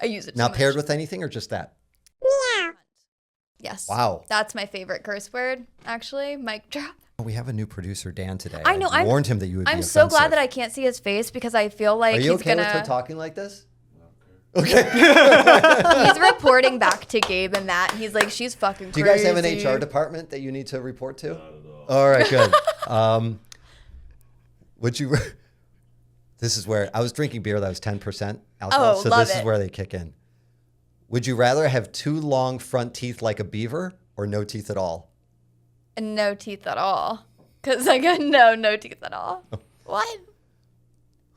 I use it Now too paired much. with anything or just that? Yes. Wow. That's my favorite curse word, actually. Mic drop. We have a new producer, Dan, today. I know. I warned him that you would be I'm so glad offensive. that I can't see his face because I feel like Are you he's okay gonna. with her talking like this? Okay. He's reporting back to Gabe and Matt. And he's like, she's fucking Do crazy. you guys have an HR department that you need to report to? Not at all. All right, good. Would you? This is where I was drinking beer that was 10% alcohol, Oh, so love this is it. where they kick in. Would you rather have 2 long front teeth like a beaver or no teeth at all? And no teeth at all. Because I got no teeth at all. What?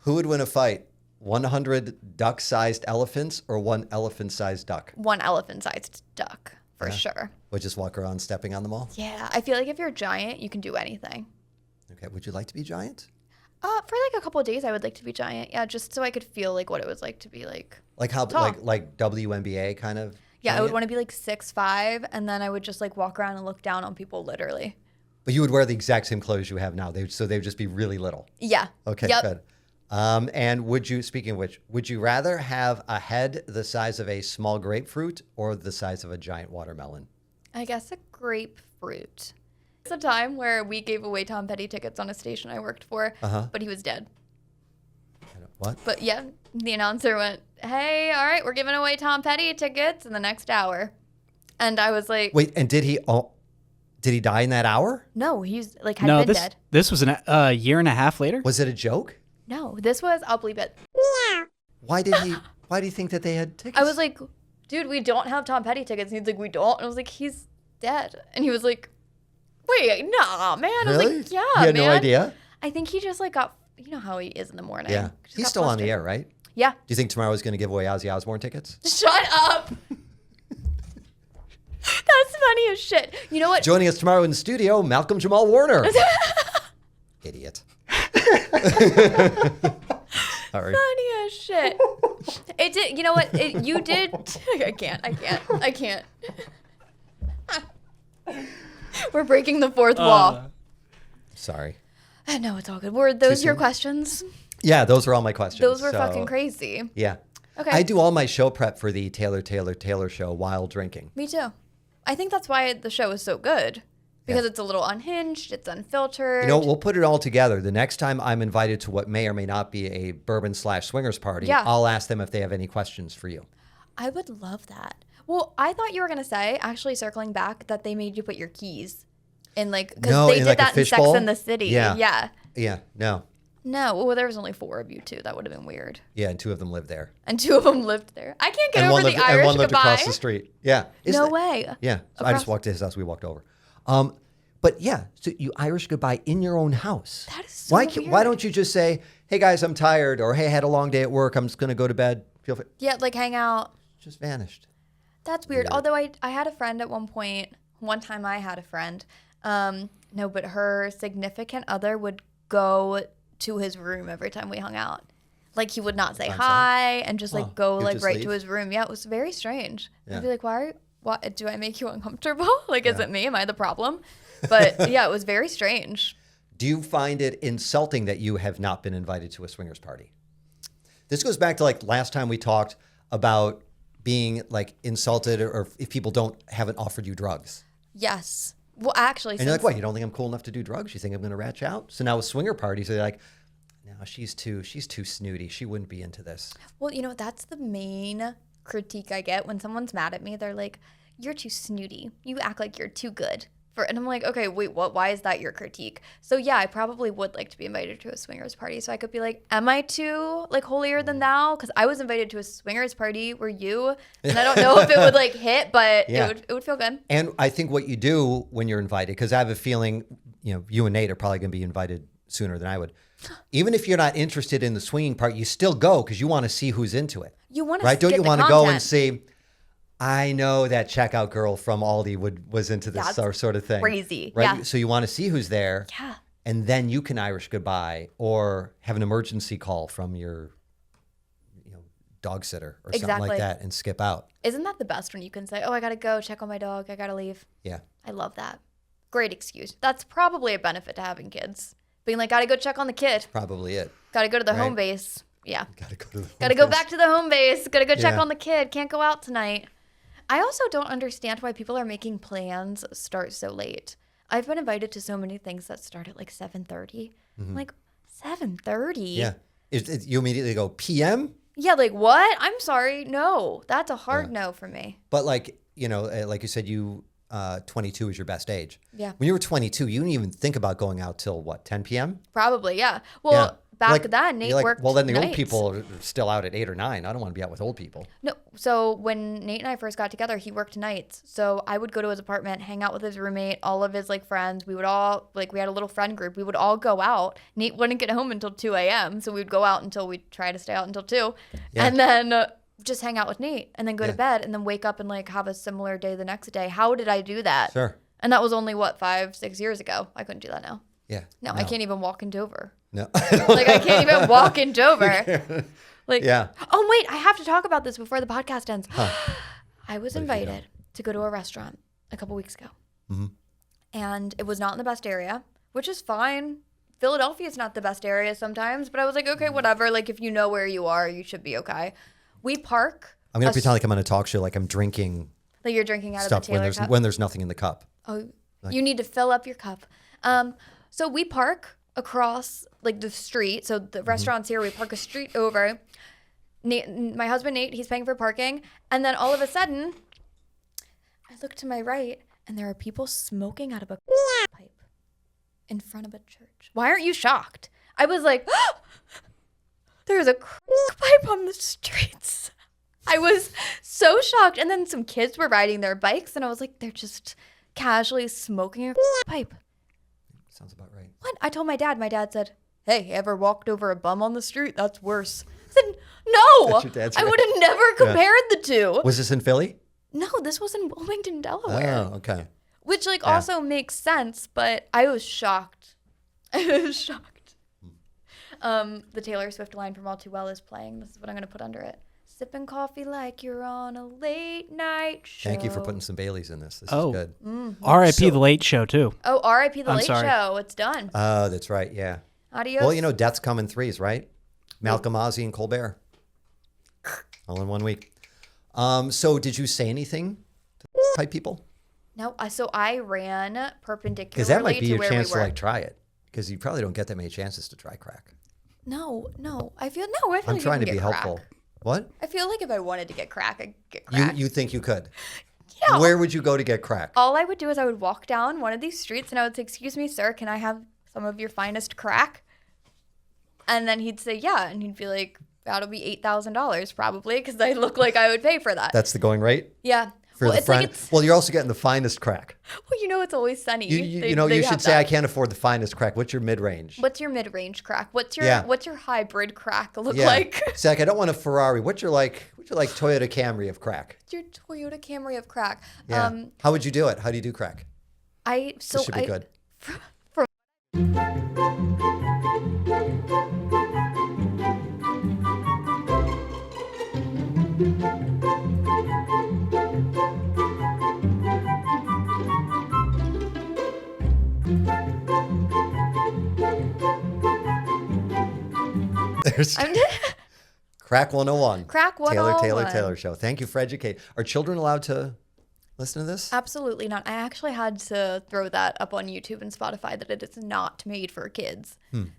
Who would win a fight? 100 duck-sized elephants or 1 elephant-sized duck? One elephant-sized duck, for sure. Would just walk around stepping on them all? Yeah, I feel like if you're giant, you can do anything. Okay. Would you like to be giant? For like a couple of days, I would like to be giant. Yeah, just so I could feel like what it was like to be like. Like how Tall. like WNBA kind of? Yeah, I would Giant? want to be like 6'5", and then I would just like walk around and look down on people literally. But you would wear the exact same clothes you have now. So they would just be really little. Yeah. Okay, Yep. good. And speaking of which, would you rather have a head the size of a small grapefruit or the size of a giant watermelon? I guess a grapefruit. It's a time where we gave away Tom Petty tickets on a station I worked for, but he was dead. What? But yeah, the announcer went, "Hey, all right, we're giving away Tom Petty tickets in the next hour." And I was like, Wait, and did he die in that hour? "No, he's like had No, been dead." this was a year and a half later. Was it a joke? No, this was, I'll bleep it. Why do you think that they had tickets? I was like, "Dude, we don't have Tom Petty tickets." And he's like, "We don't." And I was like, "He's dead." And he was like, "Wait, nah, man." I was Really? like, "Yeah, You had man." no idea? I think he just like got, you know how he is in the morning. Yeah. Just He's got still on the flustered. air, right? Do Yeah. you think tomorrow is going to give away Ozzy Osbourne tickets? Shut up. That's funny as shit. You know what? Joining us tomorrow in the studio, Malcolm Jamal Warner. Idiot. Sorry. Funny as shit. It did. You know what? You did. I can't. We're breaking the fourth wall. Sorry. No, it's all good. Were those your soon? questions? Yeah, those are all my questions. Those were So, fucking crazy. Yeah. Okay. I do all my show prep for the Taylor show while drinking. Me too. I think that's why the show is so good. Because it's a little unhinged, it's unfiltered. You know, we'll put it all together. The next time I'm invited to what may or may not be a bourbon/swingers party, Yeah. I'll ask them if they have any questions for you. I would love that. Well, I thought you were going to say, actually circling back, that they made you put your keys in like, because No, they in did like a that in Sex fishbowl? and the City. Yeah. Yeah. Yeah, no. No, well, there was only 4 of you too. That would have been weird. Yeah, and 2 of them live there. And 2 of them lived there. I can't get And over one the lived, Irish and one lived goodbye. across the street. Yeah. No that- way. Yeah. So I just Across- walked to his house. We walked over. But yeah, so you Irish goodbye in your own house. That is so why weird. don't you just say, "Hey guys, I'm tired," or "Hey, I had a long day at work. I'm just gonna go to bed." Feel free. Yeah, like hang out. Just vanished. That's weird. Although I had a friend at one point. One time I had a friend. No, but her significant other would go to his room every time we hung out. Like he would not say hi and just like go he would like just right leave? to his room. Yeah, it was very strange. Yeah. I'd be like, what do I make you uncomfortable? Like, is it me? Am I the problem? But yeah, it was very strange. Do you find it insulting that you have not been invited to a swingers party? This goes back to like last time we talked about being like insulted or if people haven't offered you drugs. Yes. Well, actually, And you're like, what, you don't think I'm cool enough to do drugs? You think I'm going to ratchet out? So now with swinger parties, they're like, no, she's too snooty. She wouldn't be into this. Well, you know, that's the main critique I get when someone's mad at me. They're like, "You're too snooty. You act like you're too good." And I'm like, okay, wait, what? Why is that your critique? So yeah, I probably would like to be invited to a swingers party. So I could be like, am I too like holier than thou? Because I was invited to a swingers party. Were you? And I don't know if it would like hit, but Yeah. it would feel good. And I think what you do when you're invited, because I have a feeling, you and Nate are probably going to be invited sooner than I would. Even if you're not interested in the swinging part, you still go because you want to see who's into it. You want to Right? Don't get you the want to go and content. see, I know that checkout girl from Aldi was into this That's sort of thing. crazy. Right? Yeah. So you want to see who's there. Yeah. And then you can Irish goodbye or have an emergency call from your dog sitter or something Exactly. like that and skip out. Isn't that the best when you can say, oh, I got to go check on my dog. I got to leave. Yeah. I love that. Great excuse. That's probably a benefit to having kids. Being like, got to go check on the kid. Probably it. Got to go to the Right. home base. Yeah. Got to go to the Got to go back to the home base. Got to go check Yeah. on the kid. Can't go out tonight. I also don't understand why people are making plans start so late. I've been invited to so many things that start at like 7:30. I'm like, 7:30? Yeah. You immediately go PM? Yeah, like what? I'm sorry. No, that's a hard no for me. But like you said, 22 is your best age. Yeah. When you were 22, you didn't even think about going out till what, 10 p.m.? Probably, yeah. Well, Yeah. back Like, then, Nate you're like, worked well, then the old nights. people are still out at 8 or 9. I don't want to be out with old people. No, so when Nate and I first got together, he worked nights. So I would go to his apartment, hang out with his roommate, all of his like friends. We would all we had a little friend group. We would all go out. Nate wouldn't get home until 2 a.m. So we'd go out until we'd try to stay out until 2, Yeah. and then just hang out with Nate, and then go Yeah. to bed, and then wake up and like have a similar day the next day. How did I do that? Sure. And that was only 5-6 years ago. I couldn't do that now. Yeah. No, I can't even walk in Dover. No. Like I can't even walk in Dover. Like, Yeah. oh wait, I have to talk about this before the podcast ends. I I was What did you do? invited to go to a restaurant a couple weeks ago. Mm-hmm. And it was not in the best area, which is fine. Philadelphia is not the best area sometimes, but I was like, okay, whatever. Like, if you know where you are, you should be okay. We park. I'm gonna pretend like I'm on a talk show, like I'm drinking Like you're drinking out stuff of the Taylor cup. when there's nothing in the cup. Oh, you need to fill up your cup. So we park across like the street. So the restaurant's here. We park a street over. My husband Nate, he's paying for parking, and then all of a sudden, I look to my right, and there are people smoking out of a pipe in front of a church. Why aren't you shocked? I was like, there's a pipe on the streets. I was so shocked. And then some kids were riding their bikes, and I was like, they're just casually smoking a pipe. Sounds about right. What? I told my dad. My dad said, hey, ever walked over a bum on the street? That's worse. I said, no. That's your dad's I right. would have never compared the two. Was this in Philly? No, this was in Wilmington, Delaware. Oh, okay. Which also makes sense, but I was shocked. I was shocked. The Taylor Swift line from All Too Well is playing. This is what I'm going to put under it. Sipping coffee like you're on a late night show. Thank you for putting some Baileys in this. This is Oh. good. R.I.P. The Late Show too. Oh, R.I.P. The I'm Late sorry. Show. It's done. Oh, that's right. Yeah. Adios. Well, you know, deaths come in threes, right? Malcolm, Ozzy, and Colbert. All in 1 week. So did you say anything to pipe people? No, so I ran perpendicularly Because that might be to your where chance we to were. like try it. Because you probably don't get that many chances to try crack. No. I feel I'm like trying you to can be get helpful. crack. What? I feel like if I wanted to get crack, I'd get crack. You think you could? Yeah. Where would you go to get crack? All I would do is I would walk down one of these streets and I would say, excuse me, sir, can I have some of your finest crack? And then he'd say, yeah. And he'd be like, that'll be $8,000 probably because I look like I would pay for that. That's the going rate? Yeah. For Well, the it's like friend. Well, you're also getting the finest crack. well, you know, it's always sunny. You They should have say, that. I can't afford the finest crack. What's your mid-range? What's your mid-range crack? What's your Yeah. hybrid crack look Yeah. like? Zach, I don't want a Ferrari. What's your Toyota Camry of crack? What's your Toyota Camry of crack? Yeah. How would you do it? How do you do crack? This This should be good. There's I'm Crack 101. Crack Taylor 101. Show. Thank you for educating. Are children allowed to listen to this? Absolutely not. I actually had to throw that up on YouTube and Spotify that it is not made for kids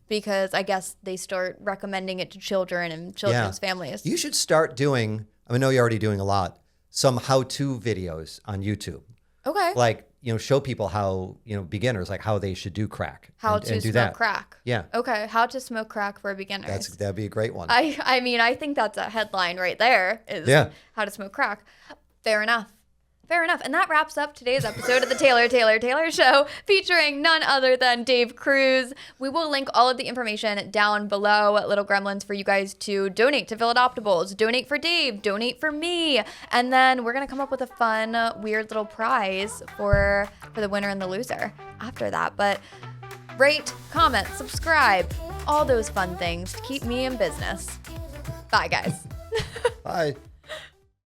because I guess they start recommending it to children and children's families. You should start doing, I know you're already doing a lot, some how-to videos on YouTube. Okay. Like, show people how, beginners, like how they should do crack. How and to do smoke that. crack. Yeah. Okay. How to smoke crack for beginners. That'd be a great one. I mean, I think that's a headline right there is how to smoke crack. Fair enough. And that wraps up today's episode of the Taylor Show featuring none other than Dave Cruz. We will link all of the information down below, Little Gremlins, for you guys to donate to Philadoptables, donate for Dave, donate for me. And then we're going to come up with a fun, weird little prize for the winner and the loser after that. But rate, comment, subscribe, all those fun things to keep me in business. Bye, guys. Bye.